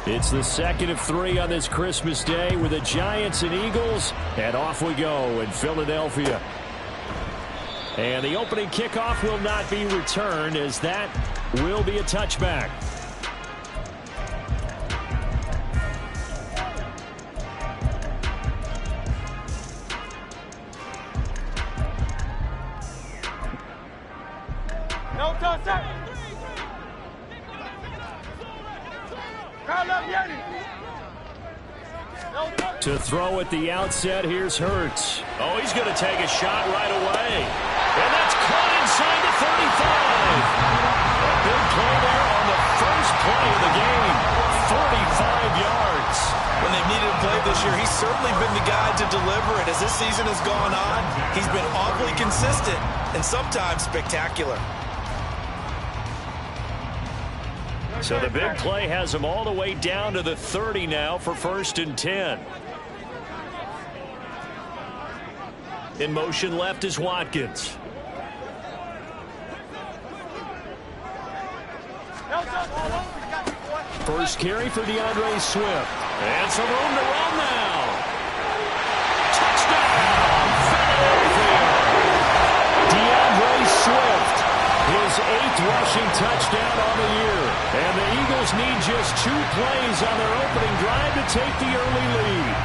It's the second of 3 on this Christmas Day with the Giants and Eagles, and off we go in Philadelphia. And the opening kickoff will not be returned, as that will be a touchback. No touchdown. To throw at the outset, here's Hurts. Oh, he's going to take a shot right away. And that's caught inside the 35. A big play there on the first play of the game. 45 yards. When they've needed a play this year, he's certainly been the guy to deliver it. As this season has gone on, he's been awfully consistent and sometimes spectacular. So the big play has him all the way down to the 30 now for 1st and 10. In motion left is Watkins. First carry for DeAndre Swift. And some room to run now. Touchdown, Philadelphia. DeAndre Swift, his 8th rushing touchdown on the year. And the Eagles need just 2 plays on their opening drive to take the early lead.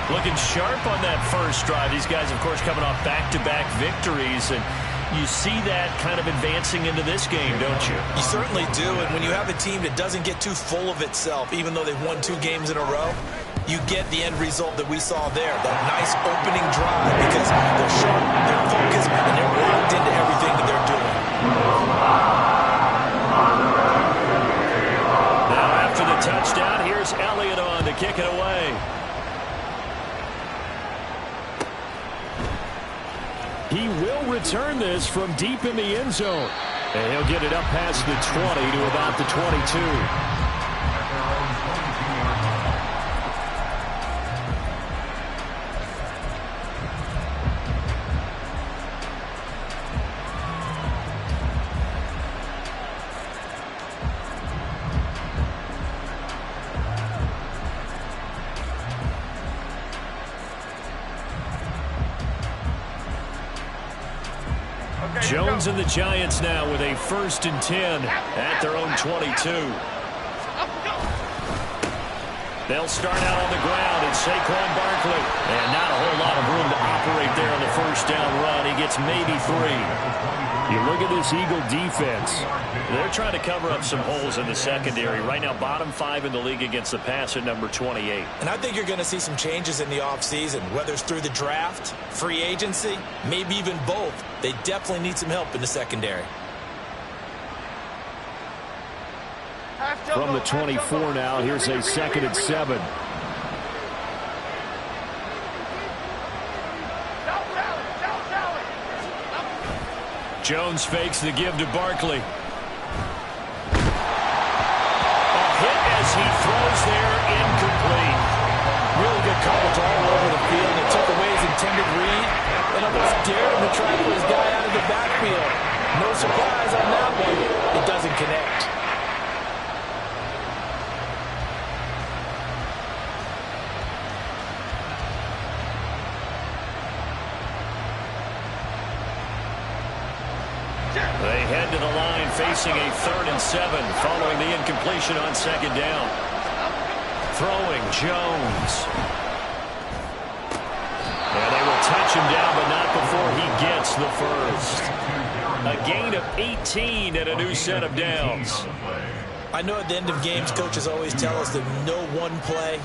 Looking sharp on that first drive. These guys, of course, coming off back-to-back victories, and you see that kind of advancing into this game, don't you? You certainly do, and when you have a team that doesn't get too full of itself, even though they've won 2 games in a row, you get the end result that we saw there, that nice opening drive, because they're sharp, they're focused, and they're locked into everything that they're doing. Now after the touchdown, here's Elliott on to kick it away. He will return this from deep in the end zone. And he'll get it up past the 20 to about the 22. Jones and the Giants now with a 1st and 10 at their own 22. They'll start out on the ground. It's Saquon Barkley. And not a whole lot of room to operate there on the first down run. He gets maybe 3. You look at this Eagle defense. They're trying to cover up some holes in the secondary. Right now, bottom 5 in the league against the pass at number 28. And I think you're going to see some changes in the offseason, whether it's through the draft, free agency, maybe even both. They definitely need some help in the secondary. From the 24 now, here's a 2nd and 7. Jones fakes the give to Barkley. A hit as he throws there, incomplete. Really good coverage all over the field. It took away his intended read and almost dared him to try to put his guy out of the backfield. No surprise on that one. It doesn't connect. They head to the line facing a 3rd and 7 following the incompletion on 2nd down. Throwing Jones. And they will touch him down, but not before he gets the first. A gain of 18 and a new set of downs. I know at the end of games, coaches always tell us that no one play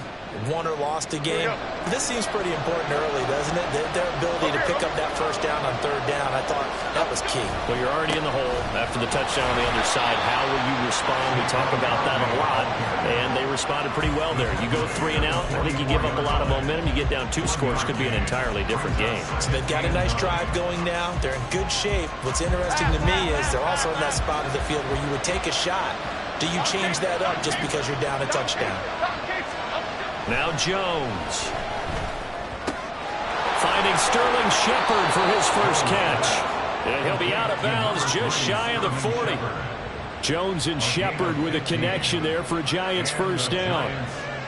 won or lost a game. This seems pretty important early, doesn't it? Their ability to pick up that first down on 3rd down, I thought that was key. Well, you're already in the hole after the touchdown on the other side. How will you respond? We talk about that a lot, and they responded pretty well there. You go 3 and out, I think you give up a lot of momentum. You get down 2 scores, could be an entirely different game. So they've got a nice drive going now. They're in good shape. What's interesting to me is they're also in that spot of the field where you would take a shot. Do you change that up just because you're down a touchdown? Now Jones. Finding Sterling Shepard for his first catch. And he'll be out of bounds just shy of the 40. Jones and Shepard with a connection there for a Giants first down.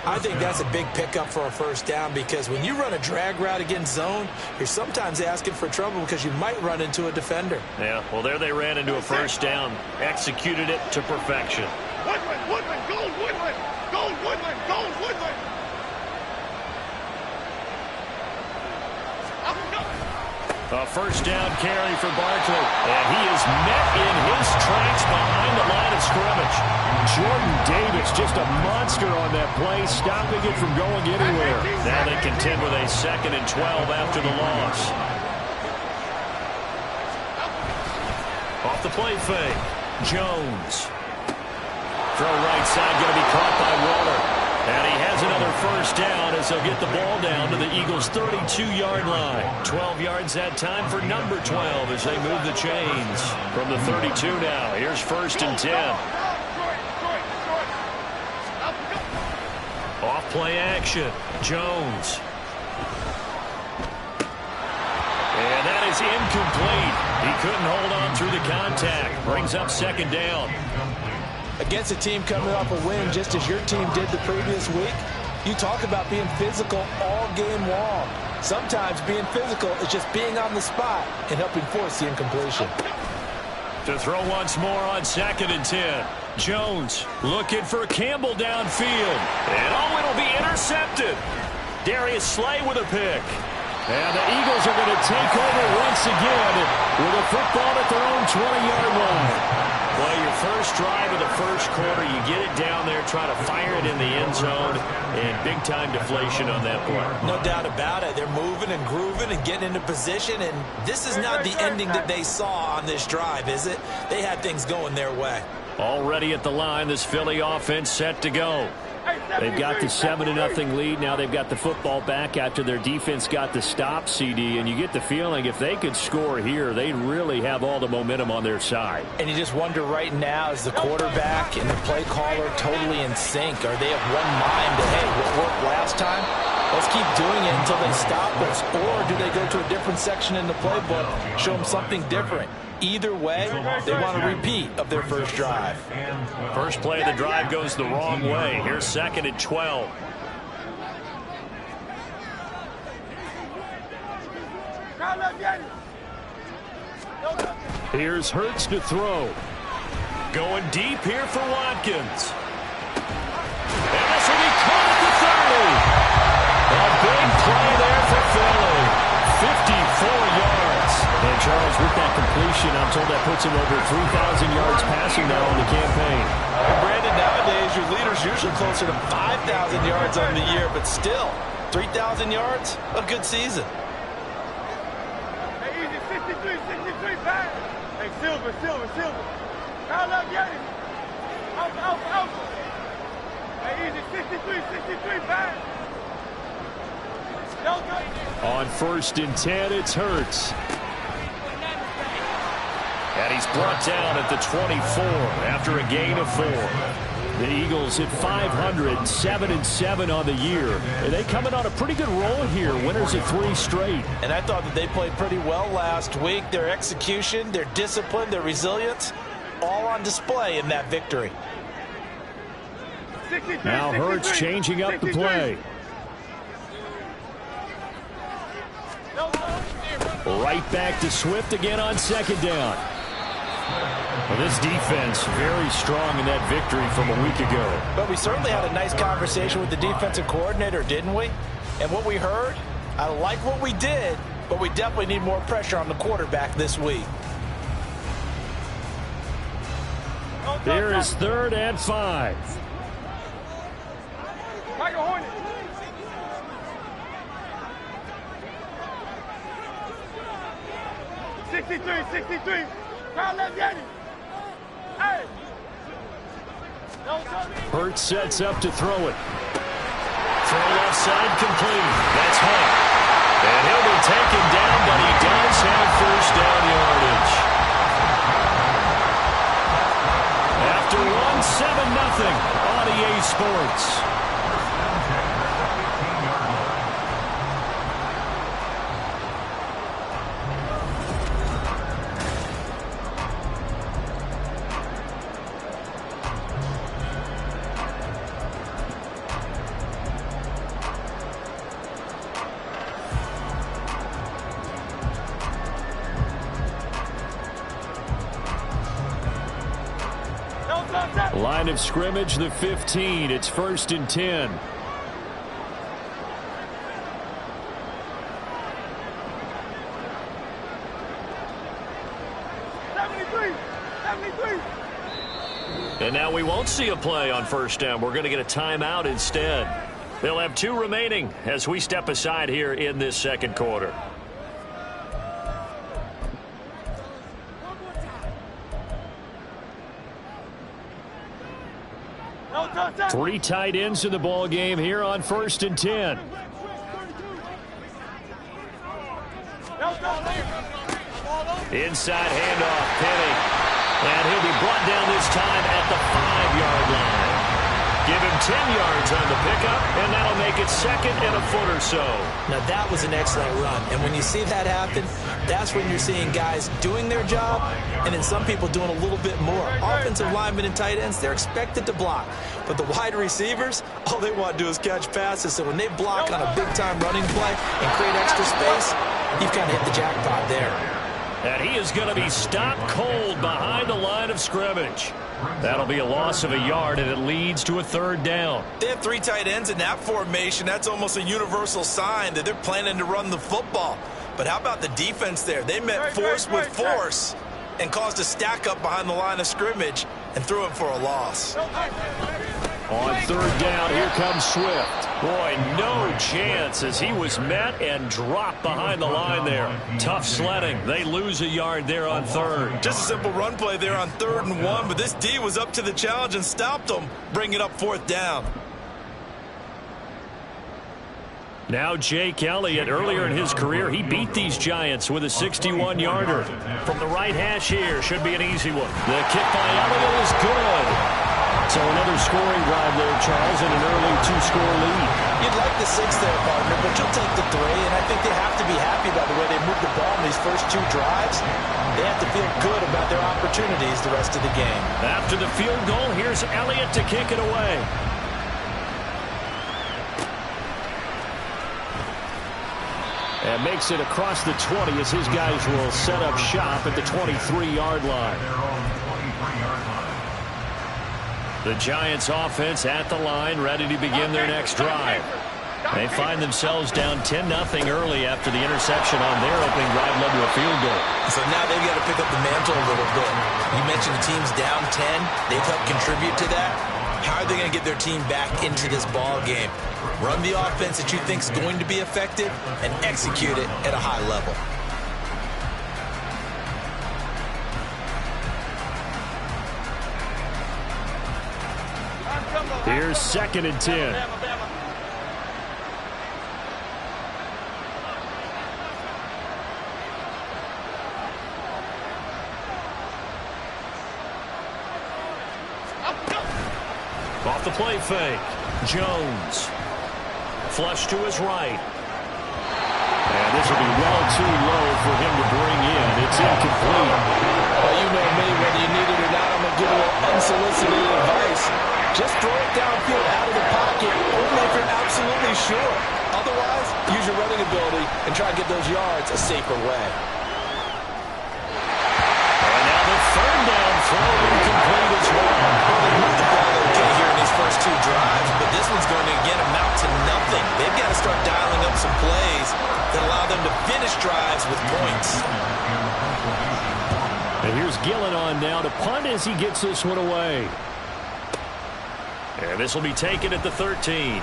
I think that's a big pickup for a first down because when you run a drag route against zone, you're sometimes asking for trouble because you might run into a defender. Yeah, well, there they ran into a first down. Executed it to perfection. Woodland, gold Woodland, gold Woodland, gold Woodland. A first down carry for Barkley. And he is met in his tracks behind the line of scrimmage. Jordan Davis, just a monster on that play, stopping it from going anywhere. Now they contend with a 2nd and 12 after the loss. Off the play fake. Jones. Throw right side, going to be caught by Waller. And he has another first down as they'll get the ball down to the Eagles' 32-yard line. 12 yards that time for number 12 as they move the chains. From the 32 now, here's 1st and 10. Off play action. Jones. And that is incomplete. He couldn't hold on through the contact. Brings up 2nd down. Against a team coming off a win just as your team did the previous week, you talk about being physical all game long. Sometimes being physical is just being on the spot and helping force the incompletion. To throw once more on 2nd and 10. Jones looking for Campbell downfield. And oh, it'll be intercepted. Darius Slay with a pick. And the Eagles are going to take over once again with a football at their own 20-yard line. Well, your first drive of the first quarter, you get it down there, try to fire it in the end zone, and big-time deflation on that play. No doubt about it. They're moving and grooving and getting into position, and this is not the ending that they saw on this drive, is it? They had things going their way. Already at the line, this Philly offense set to go. They've got the 7-0 lead. Now they've got the football back after their defense got the stop, CD. And you get the feeling if they could score here, they'd really have all the momentum on their side. And you just wonder right now, is the quarterback and the play caller totally in sync? Are they of one mind that, hey, what worked last time? Let's keep doing it until they stop us. Or do they go to a different section in the playbook, show them something different? Either way, they want a repeat of their first drive. First play of the drive goes the wrong way. Here's 2nd and 12. Here's Hurts to throw. Going deep here for Watkins. And this will be caught at the 30. A big play there for Philly. 54 yards. And Charles, with that completion, I'm told that puts him over 3,000 yards passing now on the campaign. And Brandon, nowadays your leader's usually closer to 5,000 yards on the year, but still, 3,000 yards, a good season. Hey, easy, 63, back. Hey, Silver. Kyle up, get it. Out. Hey, easy, 63, back. On 1st and 10, it's Hurts. And he's brought down at the 24 after a gain of 4. The Eagles at 500, 7-7 on the year. And they coming on a pretty good roll here, winners of 3 straight. And I thought that they played pretty well last week. Their execution, their discipline, their resilience, all on display in that victory. Now Hurts changing up the play. Right back to Swift again on 2nd down. Well, this defense very strong in that victory from a week ago. But we certainly had a nice conversation with the defensive coordinator, didn't we? And what we heard, I like what we did, but we definitely need more pressure on the quarterback this week. Here is 3rd and 5. Michael Hornet. Sixty-three. Kyle left, get it. Hey. Hurts sets up to throw it. Throw left side complete. That's Hunt. And he'll be taken down, but he does have first down yardage. After one, 7-0 on EA Sports. Line of scrimmage, the 15. It's 1st and 10. And now we won't see a play on 1st down. We're going to get a timeout instead. They'll have 2 remaining as we step aside here in this 2nd quarter. Three tight ends in the ball game here on 1st and 10. Inside handoff, Penny. And he'll be brought down this time at the 5-yard line. Give him 10 yards on the pickup, and that'll make it 2nd and a foot or so. Now, that was an excellent run. And when you see that happen, that's when you're seeing guys doing their job and then some people doing a little bit more. Offensive linemen and tight ends, they're expected to block. But the wide receivers, all they want to do is catch passes. So when they block on a big-time running play and create extra space, you've kind of hit the jackpot there. And he is going to be stopped cold behind the line of scrimmage. That'll be a loss of a yard, and it leads to a 3rd down. They have 3 tight ends in that formation. That's almost a universal sign that they're planning to run the football. But how about the defense there? They met force with force and caused a stack up behind the line of scrimmage and threw it for a loss. On 3rd down, here comes Swift. Boy, no chance as he was met and dropped behind the line there. Tough sledding. They lose a yard there on 3rd. Just a simple run play there on 3rd and 1, but this D was up to the challenge and stopped them, bringing up 4th down. Now Jake Elliott, earlier in his career, he beat these Giants with a 61-yarder. From the right hash here, should be an easy one. The kick by Elliott is good. So another scoring drive there, Charles, and an early 2-score lead. You'd like the 6 there, partner, but you'll take the 3, and I think they have to be happy by the way they moved the ball in these first 2 drives. They have to feel good about their opportunities the rest of the game. After the field goal, here's Elliott to kick it away. And makes it across the 20 as his guys will set up shop at the 23-yard line. The Giants offense at the line, ready to begin their next drive. They find themselves down 10-0 early after the interception on their opening drive led to a field goal. So now they've got to pick up the mantle a little bit. You mentioned the team's down 10. They've helped contribute to that. How are they going to get their team back into this ball game? Run the offense that you think is going to be effective and execute it at a high level. Here's 2nd and 10. Off the play fake. Jones. Flush to his right. And this will be well too low for him to bring in. It's incomplete. Well, you know me, whether you need it or not, I'm going to give a little unsolicited advice. Just throw it downfield out of the pocket, only if you're absolutely sure. Otherwise, use your running ability and try to get those yards a safer way. And now the 3rd down throw incomplete as well. They moved the ball okay here in these first 2 drives, but this one's going to again amount to nothing. They've got to start dialing up some plays that allow them to finish drives with points. And here's Gillen on now to punt as he gets this one away. And this will be taken at the 13.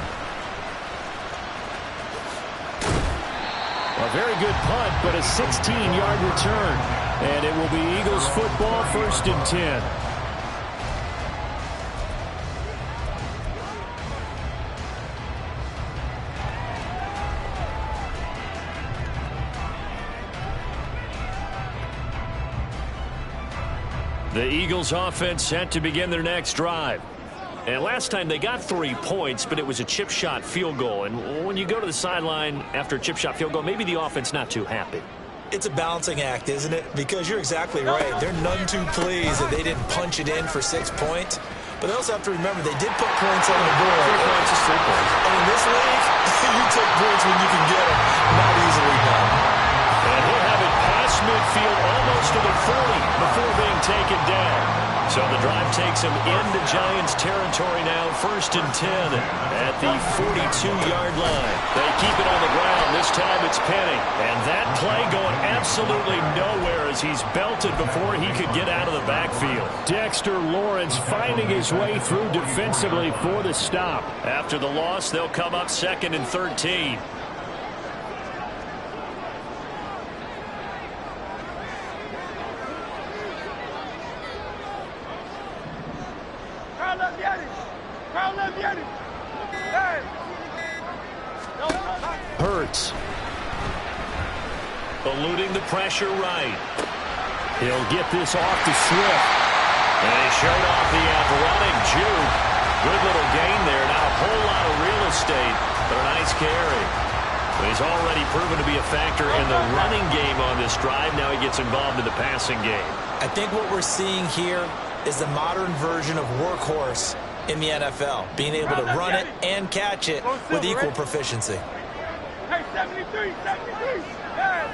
A very good punt, but a 16-yard return. And it will be Eagles football, 1st and 10. The Eagles offense set to begin their next drive. And last time they got 3 points, but it was a chip shot field goal. And when you go to the sideline after a chip shot field goal, maybe the offense not too happy. It's a balancing act, isn't it? Because you're exactly right. They're none too pleased that they didn't punch it in for 6 points. But they also have to remember they did put points on the board. 3 points is 3 points. And in this league, you take points when you can get them. Not easily done. And he'll have it past midfield almost to the 40 before being taken down. So the drive takes him into Giants territory now, 1st and 10 at the 42-yard line. They keep it on the ground. This time it's Penny. And that play going absolutely nowhere as he's belted before he could get out of the backfield. Dexter Lawrence finding his way through defensively for the stop. After the loss, they'll come up 2nd and 13. Hurts. Eluding the pressure right. He'll get this off to Swift. And he showed off the athletic juke. Good little gain there. Not a whole lot of real estate, but a nice carry. He's already proven to be a factor in the running game on this drive. Now he gets involved in the passing game. I think what we're seeing here is the modern version of workhorse in the NFL, being able to run it and catch it with equal proficiency. Hey, 73, 73. Yeah.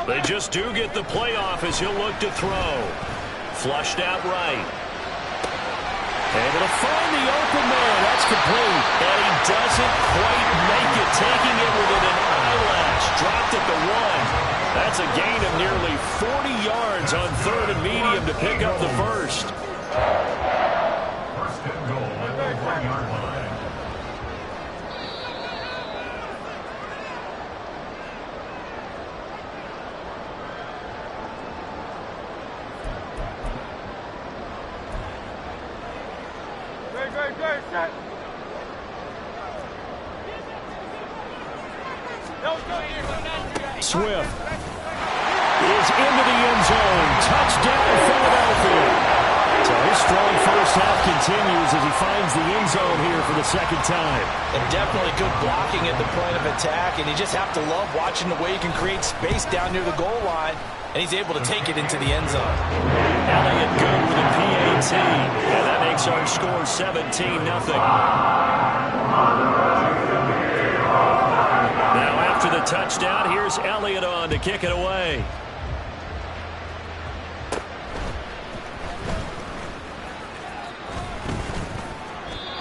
They just do get the playoff as he'll look to throw. Flushed out right. Able to find the open man. That's complete. And he doesn't quite make it, taking it within an eyelash. Dropped at the 1. That's a gain of nearly 40 yards on 3rd and medium to pick up the first. First and goal at the 1-yard line. Great, set. Swift is into the end zone. Touchdown, Philadelphia. So his strong first half continues as he finds the end zone here for the 2nd time. And definitely good blocking at the point of attack, and you just have to love watching the way he can create space down near the goal line, and he's able to take it into the end zone. Elliott good with a PAT, and that makes our score 17-0. Now after the touchdown, here's Elliott on to kick it away.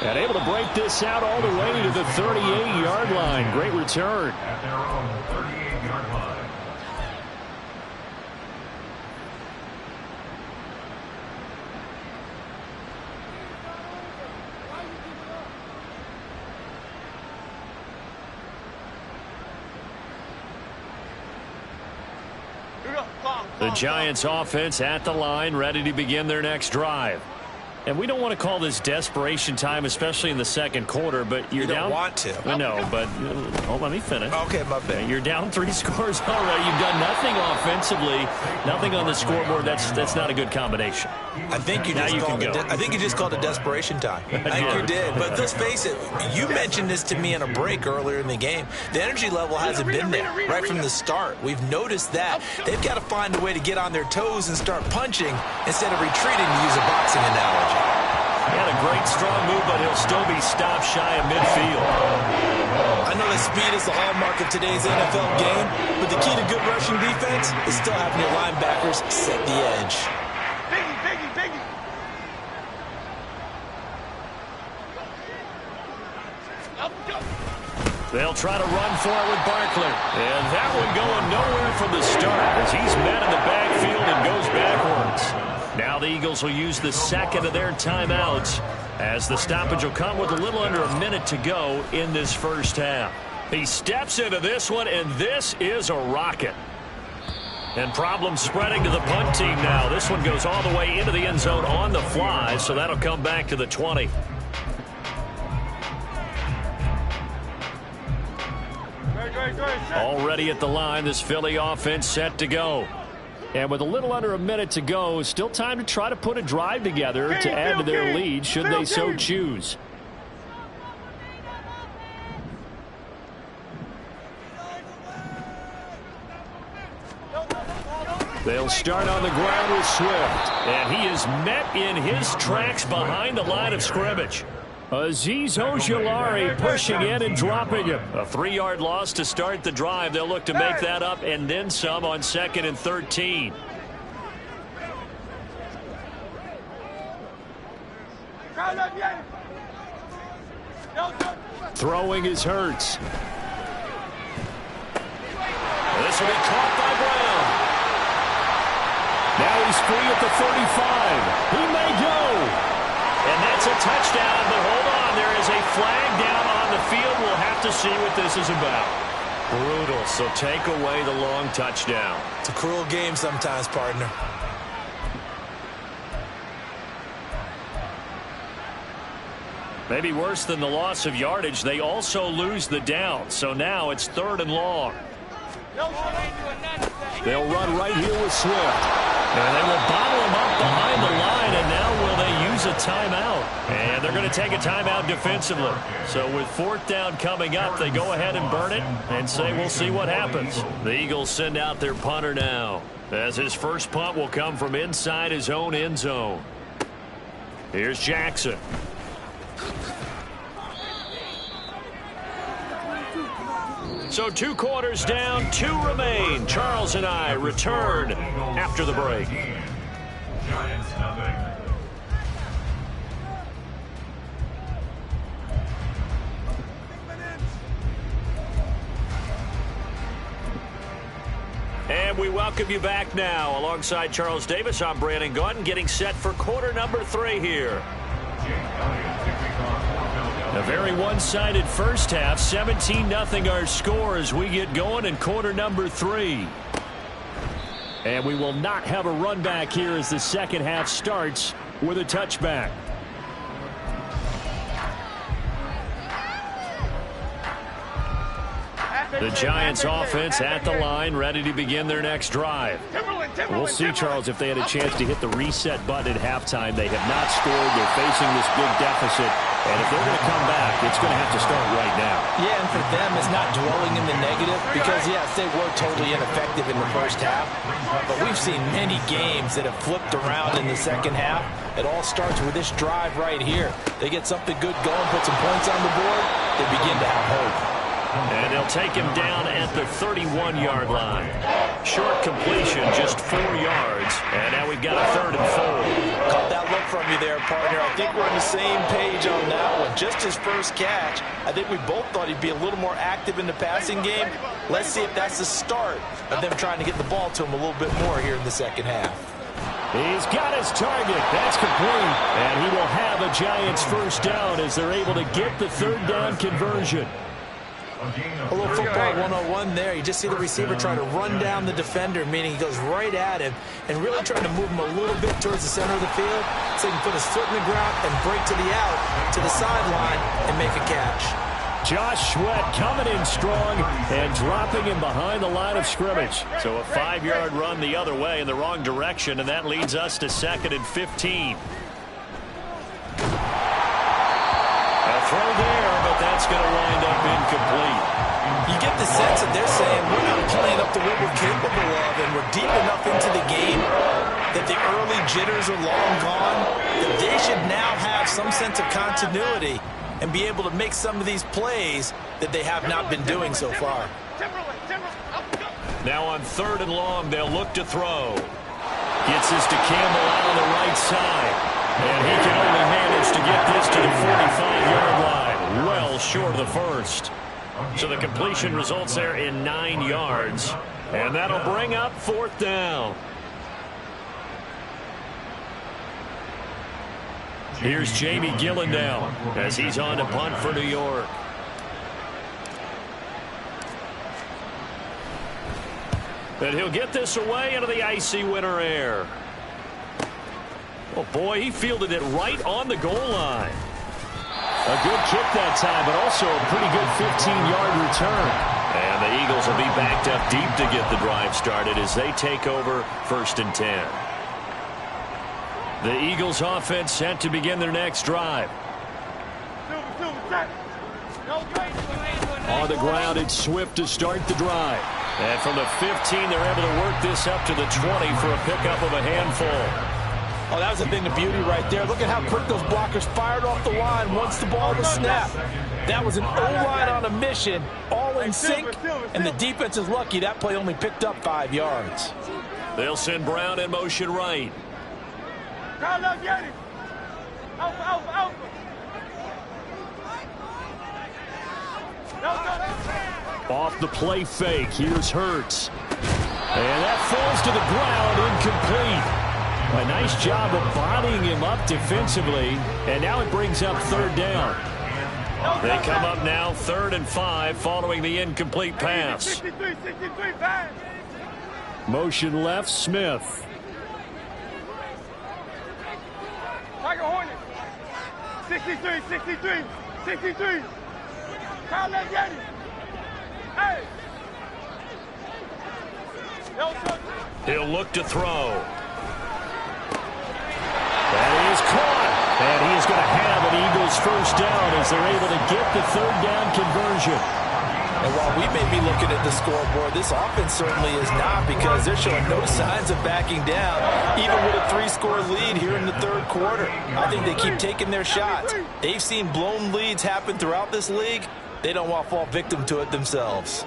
And able to break this out all the way to the 38-yard line. Great return. At their own 38-yard line. The Giants offense at the line, ready to begin their next drive. And we don't want to call this desperation time, especially in the 2nd quarter, but you're down. You don't want to. I know, but let me finish. Okay, my bad. You're down 3 scores already. You've done nothing offensively, nothing on the scoreboard. That's not a good combination. I think you just called it desperation time. I think you did. But let's face it, you mentioned this to me in a break earlier in the game. The energy level hasn't been there right from the start. We've noticed that. They've got to find a way to get on their toes and start punching instead of retreating, to use a boxing analogy. He had a great strong move, but he'll still be stopped shy of midfield. I know that speed is the hallmark of today's NFL game, but the key to good rushing defense is still having your linebackers set the edge. Biggie. They'll try to run for it with Barkley. And that one going nowhere from the start as he's met in the backfield and goes backwards. Now the Eagles will use the 2nd of their timeouts as the stoppage will come with a little under a minute to go in this first half. He steps into this one, and this is a rocket. And problems spreading to the punt team now. This one goes all the way into the end zone on the fly, so that'll come back to the 20. Already at the line, this Philly offense set to go. And with a little under a minute to go, still time to try to put a drive together to add to their lead should they so choose. They'll start on the ground with Swift. And he is met in his tracks behind the line of scrimmage. Azeez Ojulari pushing in and dropping him. A 3-yard loss to start the drive. They'll look to make that up and then some on 2nd and 13. Throwing is Hurts. This will be caught by Brown. Now he's free at the 35. He may go. And that's a touchdown, but hold on. There is a flag down on the field. We'll have to see what this is about. Brutal, so take away the long touchdown. It's a cruel game sometimes, partner. Maybe worse than the loss of yardage, they also lose the down. So now it's 3rd and long. They'll run right here with Swift. And they will bottle him up behind the line, and now will they use a timeout? And they're going to take a timeout defensively. So with 4th down coming up, they go ahead and burn it and say we'll see what happens. The Eagles send out their punter now, as his first punt will come from inside his own end zone. Here's Jackson. So 2 quarters down, 2 remain. Charles and I return after the break. Giants nothing. And we welcome you back now. Alongside Charles Davis, I'm Brandon Gaudin, getting set for quarter number 3 here. A very one-sided first half. 17-0 our score as we get going in quarter number 3. And we will not have a run back here as the second half starts with a touchback. The Giants offense at the line, ready to begin their next drive. We'll see, Charles, if they had a chance to hit the reset button at halftime. They have not scored. They're facing this big deficit. And if they're going to come back, it's going to have to start right now. Yeah, and for them, it's not dwelling in the negative because, yes, they were totally ineffective in the first half. But we've seen many games that have flipped around in the second half. It all starts with this drive right here. They get something good going, put some points on the board, they begin to have hope. And they'll take him down at the 31-yard line. Short completion, just 4 yards. And now we've got a 3rd and 4. Caught that look from you there, partner. I think we're on the same page on that one. Just his first catch. I think we both thought he'd be a little more active in the passing game. Let's see if that's the start of them trying to get the ball to him a little bit more here in the second half. He's got his target. That's complete. And he will have a Giants first down as they're able to get the 3rd down conversion. A little football 101 there. You just see the receiver trying to run down the defender, meaning he goes right at him and really trying to move him a little bit towards the center of the field so he can put his foot in the ground and break to the out, to the sideline, and make a catch. Josh Sweat coming in strong and dropping him behind the line of scrimmage. So a 5-yard run the other way in the wrong direction, and that leads us to 2nd and 15. A throw there, but that's going to wind up incomplete. You get the sense that they're saying we're not playing up to what we're capable of, and we're deep enough into the game that the early jitters are long gone, that they should now have some sense of continuity and be able to make some of these plays that they have not been doing so far. Now on 3rd and long, they'll look to throw. Gets this to Campbell out on the right side. And he can only manage to get this to the 45-yard line. Well short of the first. So the completion results there in 9 yards. And that'll bring up 4th down. Here's Jamie Gillen now as he's on to punt for New York. And he'll get this away into the icy winter air. Oh, boy, he fielded it right on the goal line. A good kick that time, but also a pretty good 15-yard return. And the Eagles will be backed up deep to get the drive started as they take over 1st and 10. The Eagles offense set to begin their next drive. On the ground, it's Swift to start the drive. And from the 15, they're able to work this up to the 20 for a pickup of a handful. Oh, that was a thing of beauty right there. Look at how quick those blockers fired off the line once the ball was snapped. That was an O-line on a mission, all in sync, and the defense is lucky that play only picked up 5 yards. They'll send Brown in motion right. Off the play fake, here's Hurts. And that falls to the ground, incomplete. A nice job of bodying him up defensively, and now it brings up 3rd down. They come up now 3rd and 5 following the incomplete pass. Motion left, Smith. Tiger Hornet. 63. Kyle left Yeti. Hey. He'll look to throw. That is caught. And he is going to have an Eagles 1st down as they're able to get the 3rd down conversion. And while we may be looking at the scoreboard, this offense certainly is not, because they're showing no signs of backing down, even with a 3-score lead here in the 3rd quarter. I think they keep taking their shots. They've seen blown leads happen throughout this league. They don't want to fall victim to it themselves.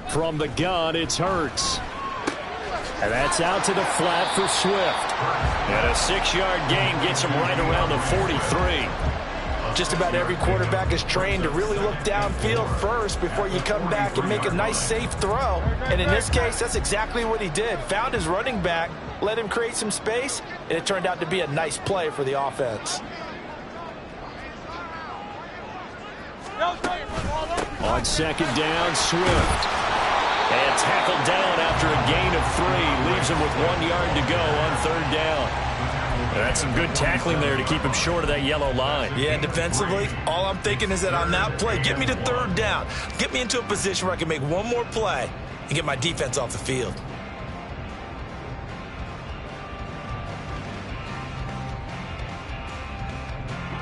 From the gun, it's Hurts. And that's out to the flat for Swift. And a 6-yard gain gets him right around the 43. Just about every quarterback is trained to really look downfield first before you come back and make a nice, safe throw. And in this case, that's exactly what he did. Found his running back, let him create some space, and it turned out to be a nice play for the offense. On 2nd down, Swift. And tackled down after a gain of 3. Leaves him with 1 yard to go on 3rd down. That's some good tackling there to keep him short of that yellow line. Yeah, defensively, all I'm thinking is that on that play, get me to 3rd down. Get me into a position where I can make one more play and get my defense off the field.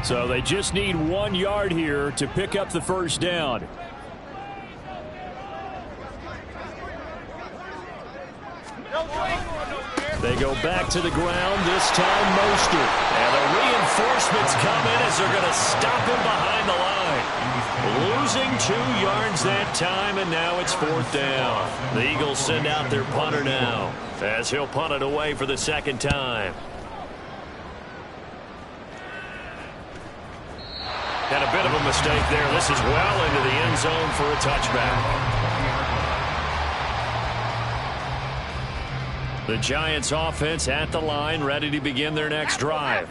So they just need 1 yard here to pick up the 1st down. They go back to the ground, this time Mostert. And the reinforcements come in as they're going to stop him behind the line. Losing 2 yards that time, and now it's 4th down. The Eagles send out their punter now, as he'll punt it away for the 2nd time. And a bit of a mistake there. This is well into the end zone for a touchback. The Giants offense at the line, ready to begin their next drive.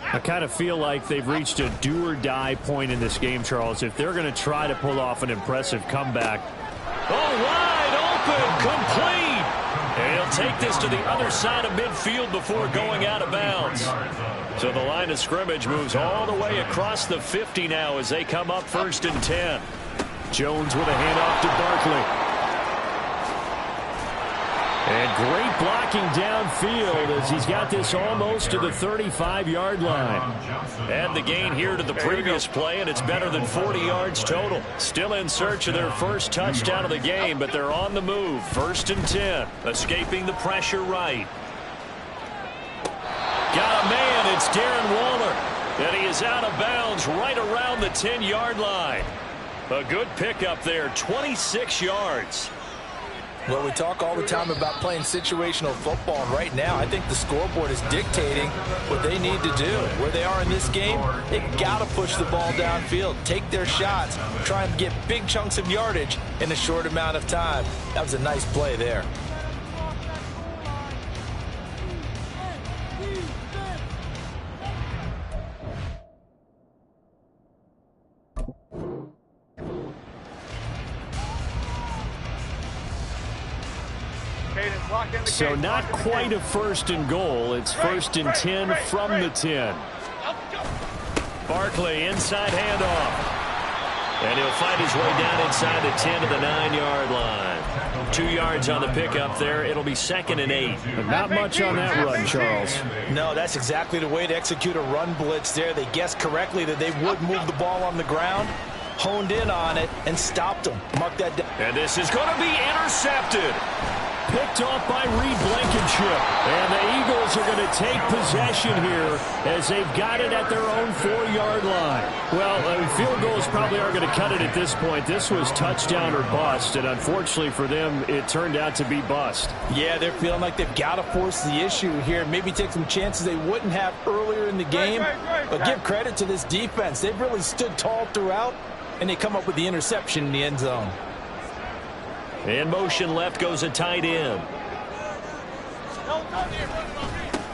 I kind of feel like they've reached a do-or-die point in this game, Charles. If they're going to try to pull off an impressive comeback. Oh, wide open, complete. And he'll take this to the other side of midfield before going out of bounds. So the line of scrimmage moves all the way across the 50 now as they come up 1st and 10. Jones with a handoff to Barkley. And great blocking downfield as he's got this almost to the 35-yard line. Add the gain here to the previous play, and it's better than 40 yards total. Still in search of their first touchdown of the game, but they're on the move. 1st and 10, escaping the pressure right. Got a man, it's Darren Waller. And he is out of bounds right around the 10-yard line. A good pickup there, 26 yards. Well, we talk all the time about playing situational football, and right now I think the scoreboard is dictating what they need to do. Where they are in this game, they've got to push the ball downfield, take their shots, try and get big chunks of yardage in a short amount of time. That was a nice play there. So not quite a 1st and goal. It's 1st and 10 from the 10. Barkley inside handoff. And he'll fight his way down inside the 10 to the 9-yard line. 2 yards on the pickup there. It'll be 2nd and 8. But not much on that run, Charles. No, that's exactly the way to execute a run blitz there. They guessed correctly that they would move the ball on the ground. honed in on it and stopped him. Mark that down. And this is going to be intercepted. Picked off by Reed Blankenship. And the Eagles are going to take possession here as they've got it at their own 4-yard line. Well, field goals probably aren't going to cut it at this point. This was touchdown or bust, and unfortunately for them, it turned out to be bust. Yeah, they're feeling like they've got to force the issue here. Maybe take some chances they wouldn't have earlier in the game. But give credit to this defense. They've really stood tall throughout, and they come up with the interception in the end zone. In motion left goes a tight end.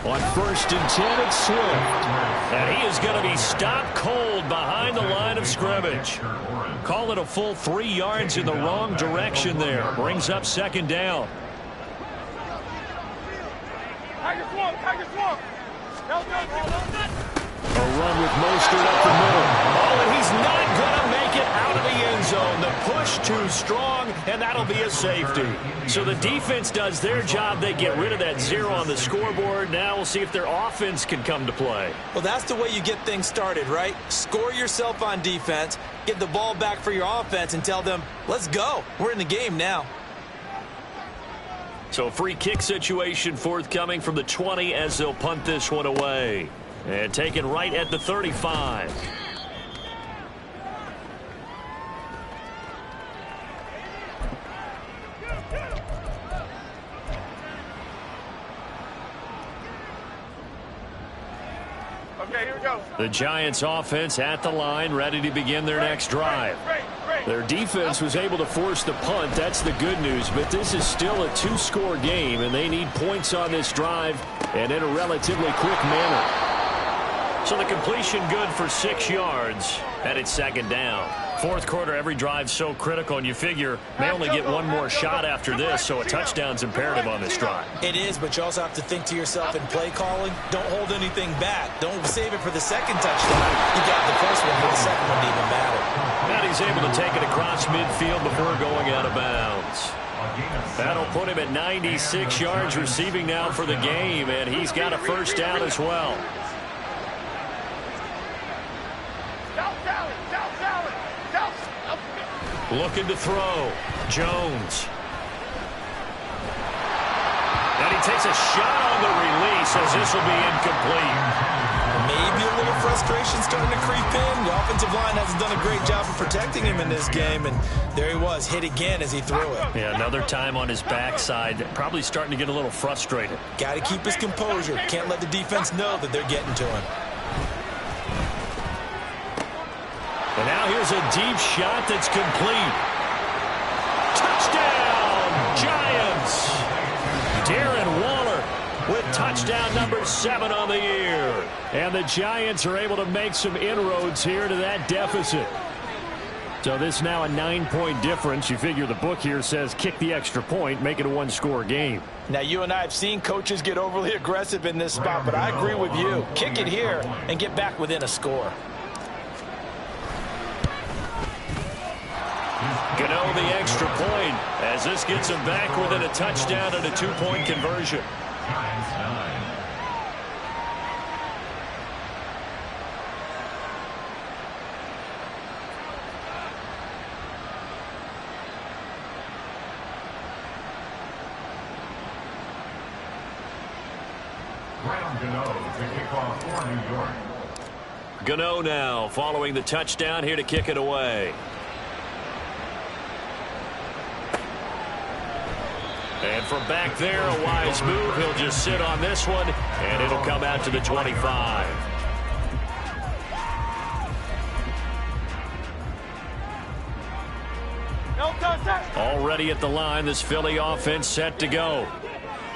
On 1st and 10, it's Swift. And he is going to be stopped cold behind the line of scrimmage. Call it a full 3 yards in the wrong direction there. Brings up 2nd down. A run with Mostert up the middle. Oh, and he's not going to make it out of the end zone. The push too strong, and that'll be a safety. So the defense does their job. They get rid of that 0 on the scoreboard. Now we'll see if their offense can come to play. Well, that's the way you get things started, right? Score yourself on defense, get the ball back for your offense, and tell them, let's go. We're in the game now. So free kick situation forthcoming from the 20 as they'll punt this one away. And taken right at the 35. Okay, here we go. The Giants offense at the line, ready to begin their next drive. Their defense was able to force the punt. That's the good news. But this is still a 2-score game, and they need points on this drive and in a relatively quick manner. So the completion good for 6 yards, and it's 2nd down. 4th quarter, every drive so critical, and you figure may only get one more shot after this, so a touchdown's imperative on this drive. It is, but you also have to think to yourself in play calling, don't hold anything back. Don't save it for the 2nd touchdown. You got the first one, but the 2nd one didn't even matter. And he's able to take it across midfield before going out of bounds. That'll put him at 96 yards receiving now for the game, and he's got a 1st down as well. Looking to throw. Jones. And he takes a shot on the release as this will be incomplete. Maybe a little frustration starting to creep in. The offensive line hasn't done a great job of protecting him in this game, and there he was, hit again as he threw it. Yeah, another time on his backside, probably starting to get a little frustrated. Got to keep his composure. Can't let the defense know that they're getting to him. And now here's a deep shot that's complete. Touchdown, Giants! Darren Waller with touchdown number 7 on the year. And the Giants are able to make some inroads here to that deficit. So this now a 9-point difference. You figure the book here says kick the extra point, make it a 1-score game. Now, you and I have seen coaches get overly aggressive in this spot, but I agree with you. Kick it here and get back within a score. Gano the extra point as this gets him back within a touchdown and a 2-point conversion. Giants 9. Graham Gano to kick off for New York. Gano now following the touchdown here to kick it away. And from back there, a wise move. He'll just sit on this one, and it'll come out to the 25. Already at the line, this Philly offense set to go.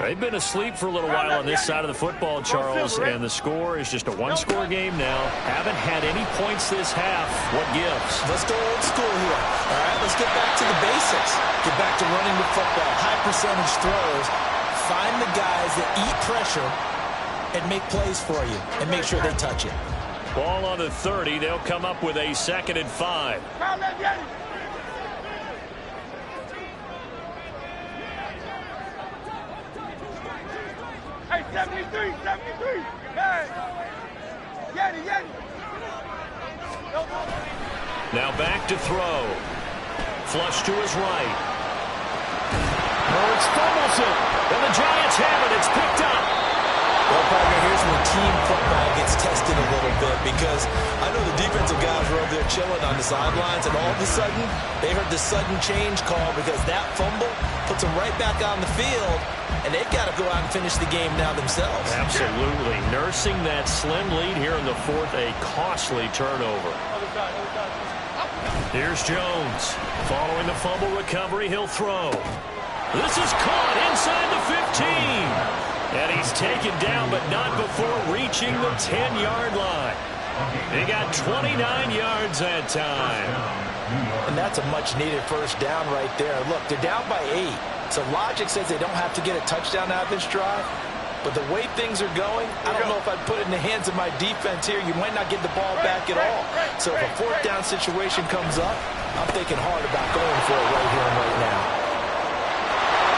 They've been asleep for a little while on this side of the football, Charles, and the score is just a 1-score game now. Haven't had any points this half. What gives? Let's go old school here. All right, let's get back to the basics. Get back to running the football, high percentage throws. Find the guys that eat pressure and make plays for you and make sure they touch it. Ball on the 30. They'll come up with a 2nd and 5. Hey, 73, 73. Hey. Get it. Now back to throw. Flush to his right. Hurts fumbles it. And the Giants have it. It's picked up. Well, partner, here's where team football gets tested a little bit because I know the defensive guys were over there chilling on the sidelines, and all of a sudden, they heard the sudden change call because that fumble puts them right back on the field, and they've got to go out and finish the game now themselves. Absolutely. Nursing that slim lead here in the fourth, a costly turnover. Here's Jones. Following the fumble recovery, he'll throw. This is caught inside the 15. And he's taken down, but not before reaching the 10-yard line. He got 29 yards that time. And that's a much-needed first down right there. Look, they're down by 8. So logic says they don't have to get a touchdown out of this drive. But the way things are going, I don't know if I'd put it in the hands of my defense here. You might not get the ball back at all. So if a fourth down situation comes up, I'm thinking hard about going for it right here and right now.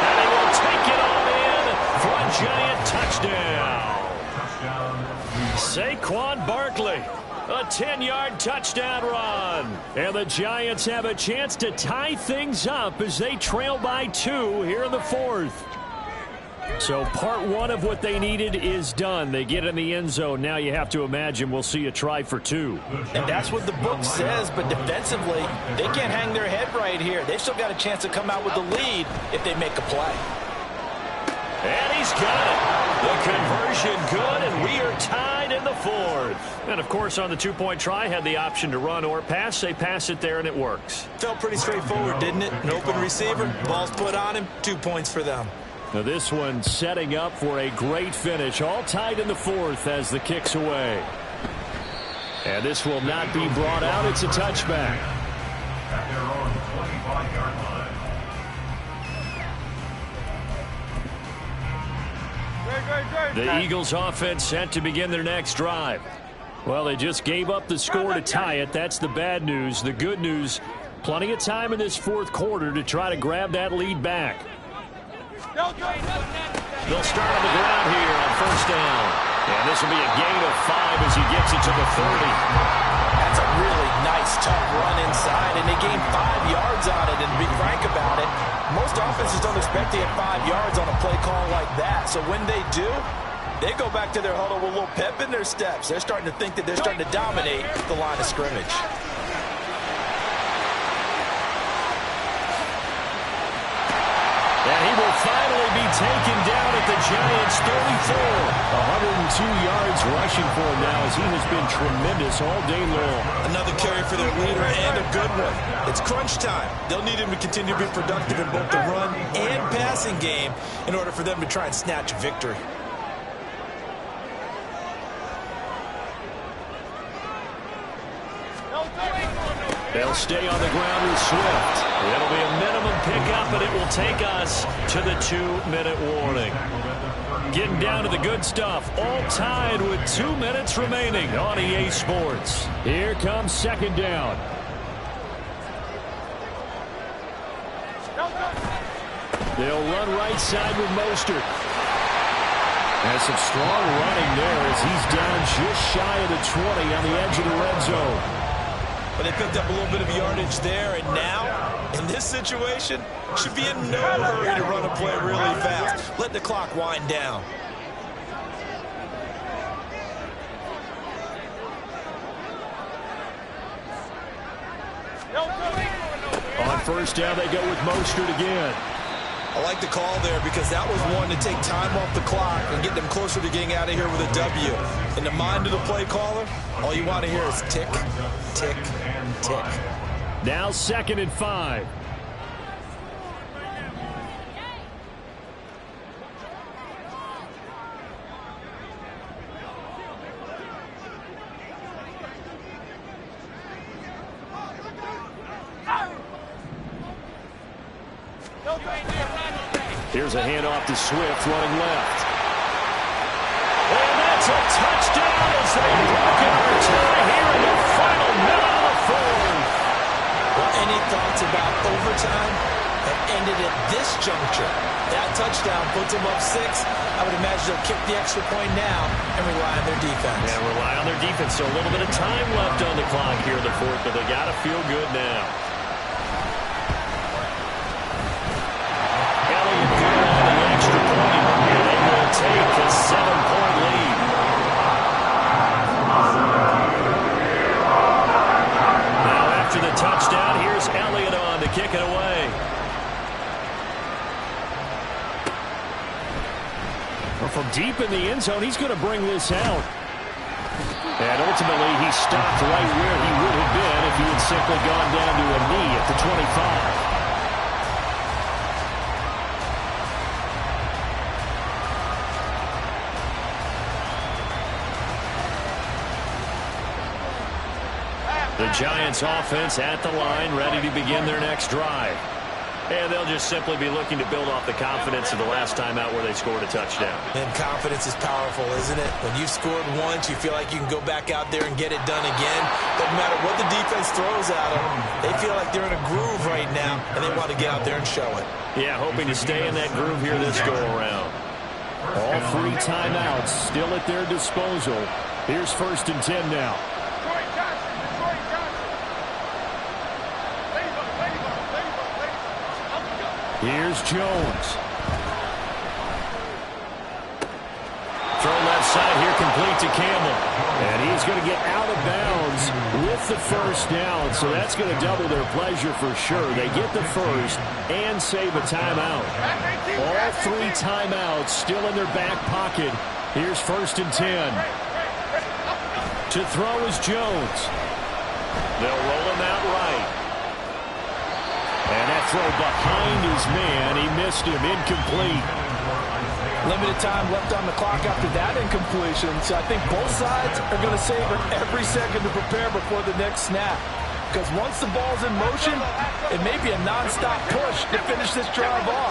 And they will take it all in for a Giant touchdown. Saquon Barkley, a 10-yard touchdown run. And the Giants have a chance to tie things up as they trail by 2 here in the fourth. So part one of what they needed is done. They get in the end zone. Now you have to imagine we'll see a try for 2. And that's what the book says, but defensively, they can't hang their head right here. They've still got a chance to come out with the lead if they make a play. And he's got it. The conversion good, and we are tied in the fourth. And, of course, on the two-point try, had the option to run or pass. They pass it there, and it works. Felt pretty straightforward, didn't it? An open receiver, ball's put on him, 2 points for them. Now this one setting up for a great finish. All tied in the fourth as the kick's away. And this will not be brought out. It's a touchback. At their own 25-yard line. The Eagles offense set to begin their next drive. Well, they just gave up the score to tie it. That's the bad news. The good news, plenty of time in this fourth quarter to try to grab that lead back. They'll start on the ground here on first down. And this will be a gain of 5 as he gets it to the 30. That's a really nice, tough run inside, and they gained 5 yards on it. And to be frank about it, most offenses don't expect to get 5 yards on a play call like that. So when they do, they go back to their huddle with a little pep in their steps. They're starting to think that they're starting to dominate the line of scrimmage. And he will finally be taken down at the Giants' 34. 102 yards rushing for him now as he has been tremendous all day long. Another carry for their leader and a good one. It's crunch time. They'll need him to continue to be productive in both the run and passing game in order for them to try and snatch a victory. They'll stay on the ground with Swift. It'll be a minimum pickup, and it will take us to the 2-minute warning. Getting down to the good stuff, all tied with 2 minutes remaining on EA Sports. Here comes second down. They'll run right side with Mostert. Has some strong running there as he's down just shy of the 20 on the edge of the red zone. But they picked up a little bit of yardage there, and now, in this situation, should be in no hurry to run a play really fast. Let the clock wind down. On first down, they go with Mostert again. I like the call there because that was one to take time off the clock and get them closer to getting out of here with a W. In the mind of the play caller, all you want to hear is tick, tick, tick. Now 2nd and 5. Here's a handoff to Swift running left. And that's a touchdown as they broken our tie here in the final minute of the fourth. Well, any thoughts about overtime? that ended at this juncture. That touchdown puts them up 6. I would imagine they'll kick the extra point now and rely on their defense. Yeah, rely on their defense. So a little bit of time left on the clock here in the fourth, but they got to feel good now. Elliott good on the extra point, and they will take a 7-point lead. Now after the touchdown, here's Elliott on to kick it away. From deep in the end zone, he's going to bring this out. And ultimately, he stopped right where he would have been if he had simply gone down to a knee at the 25. The Giants offense at the line, ready to begin their next drive. And they'll just simply be looking to build off the confidence of the last time out where they scored a touchdown. And confidence is powerful, isn't it? When you've scored once, you feel like you can go back out there and get it done again. Doesn't matter what the defense throws at them. They feel like they're in a groove right now, and they want to get out there and show it. Yeah, hoping to stay in that groove here this go-around. All 3 timeouts still at their disposal. Here's 1st and 10 now. Here's Jones. Throw left side here, complete to Campbell. And he's going to get out of bounds with the first down. So that's going to double their pleasure for sure. They get the first and save a timeout. All 3 timeouts still in their back pocket. Here's 1st and 10. To throw is Jones. They'll roll him out right. And that throw behind his man, he missed him, incomplete. Limited time left on the clock after that incompletion, so I think both sides are going to savor every second to prepare before the next snap. Because once the ball's in motion, it may be a non-stop push to finish this drive off.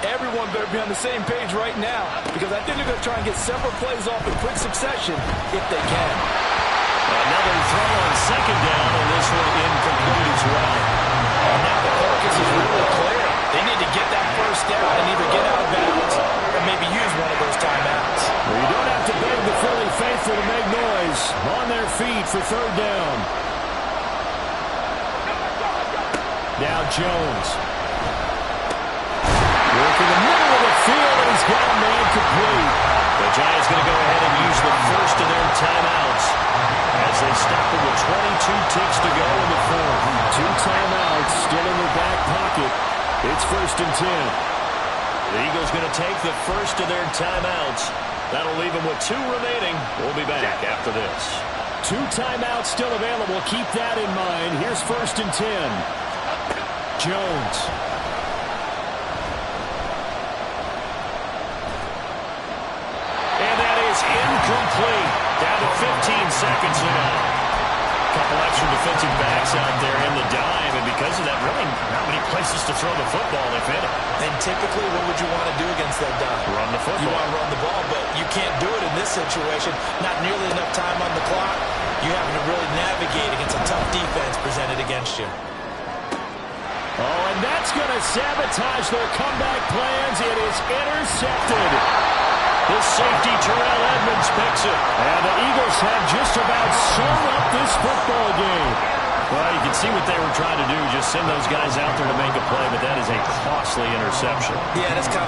Everyone better be on the same page right now, because I think they're going to try and get several plays off in quick succession if they can. Another throw on 2nd down, and this one incomplete as well. And now the focus is really clear. They need to get that first down and either get out of bounds or maybe use one of those timeouts. Well, you don't have to beg the Philly faithful to make noise. On their feet for 3rd down. Now Jones. Working the middle of the field, and he's got a man complete. The Giants going to go ahead and use the first of their timeouts as they stop it with 22 ticks to go in the 4th. 2 timeouts still in their back pocket. It's 1st and 10. The Eagles going to take the first of their timeouts. That'll leave them with 2 remaining. We'll be back after this. 2 timeouts still available. Keep that in mind. Here's 1st and 10. Jones. And that is incomplete. Down to 15 seconds now. A couple extra defensive backs out there in the dime, and because of that, really not many places to throw the football, if any. And typically, what would you want to do against that dime? Run the football. You want to run the ball, but you can't do it in this situation. Not nearly enough time on the clock. You having to really navigate against a tough defense presented against you. Oh, and that's going to sabotage their comeback plans. It is intercepted. The safety, Terrell Edmonds, picks it. And the Eagles have just about sewn up this football game. Well, you can see what they were trying to do, just send those guys out there to make a play, but that is a costly interception. Yeah, that's kind of